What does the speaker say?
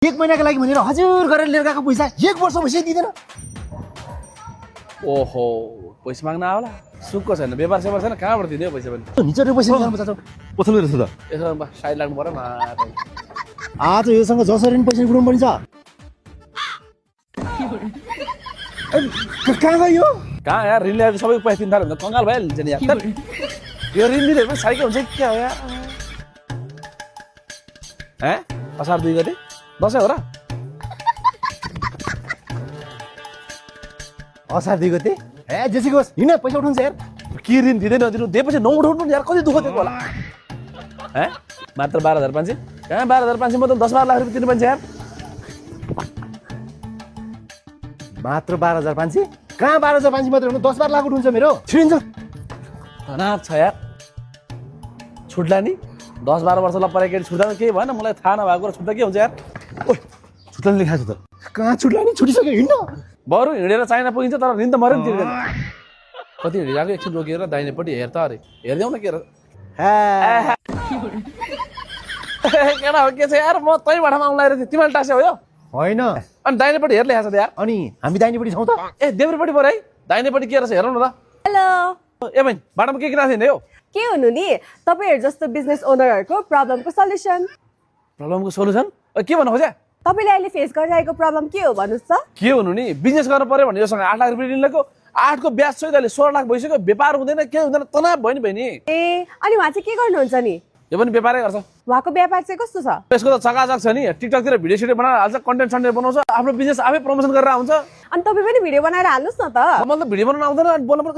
1 महिनाको लागि भनेर हजुर गरेर लिएर गएको पैसा 1 वर्ष भइसक्यो दिदैन। ओहो पैसा माग्न आउला सुक्को छैन व्यापार सेवार छैन कहाँबाट दिने हो पैसा पनि निचोरे पैसा दिनु पर्छ। पसल रहेछ त यसो साइड लाग्नु पर्यो न आज योसँग जसरी पनि पैसा उठाउनु पर्छ। कहाँ गयो? कहाँ यार ऋण ल्याएर सबैको पैसा दिनु थाल्यो भने त कङ्गाल भइहाल्छ नि यार यो ऋण दिने पनि साइकल हुन्छ कि क्या हो यार हैं असार 2 गते दसैँ हो र असार 2 गते ए जेसी गोस हिँड पैसा उठाउँछ यार। के ऋण दिँदै नदिनु दिएपछि नउठाउनु नि यार कति दुःख दिएको होला हैं मात्र 12,500 कहाँ 12,500 म त 10-12 लाख रुपियाँ तिर्नु पर्छ यार मात्र 12,500 कहाँ 12,500 मात्र हो 10-12 लाख उठाउँछ मेरो छिडिन्छ। तनाव छ यार छुट्ला नि 10-12 वर्ष परे केटी छुट्दा केही भएन मलाई थाहा नभएको कुरा छुट्दा के हुन्छ यार ओइ छुट्टान लेखाएको छ त कहाँ छुट्ला नि छुटिसक्यो हिँड्न। बरु हिँडेर चाइना पुगिन्छ तर ऋण त मर्यो नि तिर्दैन कति हिँडिरहेको एकछिन रोकेर दाहिनेपट्टि हेर त अरे हेरिदेऊ न के केटा हो के छ यार म तैँबाट आउनु लागेको थिएँ तिमीले टाँसे हो यो होइन अनि दाहिनेपट्टि हेर लेखाएको छ त यार अनि हामी दाहिनेपट्टि छौँ त। ए देब्रेपट्टि पऱ्यो है दाहिनेपट्टि के रहेछ हेरौँ न त हेलो ए बहिनी बाटोमा के किन थिएन यो के हुनु नि तपाईहरु जस्तो बिजनेस ओनरहरुको प्रब्लमको सल्युसन। प्रब्लमको सोल्युसन के भन्नु खोज्या तपाईले अहिले फेस गरिरहेको प्रब्लम के हो भन्नुस् त? के हुनु नि बिजनेस गर्न पर्यो भने योसँग 8 लाख रुपियाँ ऋण लिएको 8 को ब्याज सहित अहिले 16 लाख भइसक्यो व्यापार हुँदैन के हुँदैन तनाव भयो नि बहिनी ए अनि उहाँ चाहिँ के गर्नुहुन्छ नि? यो पनि व्यापारै गर्छ उहाँको व्यापार चाहिँ कस्तो छ? यसको त चकाचक छ नि टिकटकतिर भिडियो सिडियो बनाएर हाल्छ कन्टेन्ट सन्टेन्ट बनाउँछ आफ्नो बिजनेस आफै प्रमोसन गरेर आउँछ अनि तपाई पनि भिडियो बनाएर हाल्नुस् न त। मलाई त भिडियो बनाउन आउँदैन अनि बोल्न पनि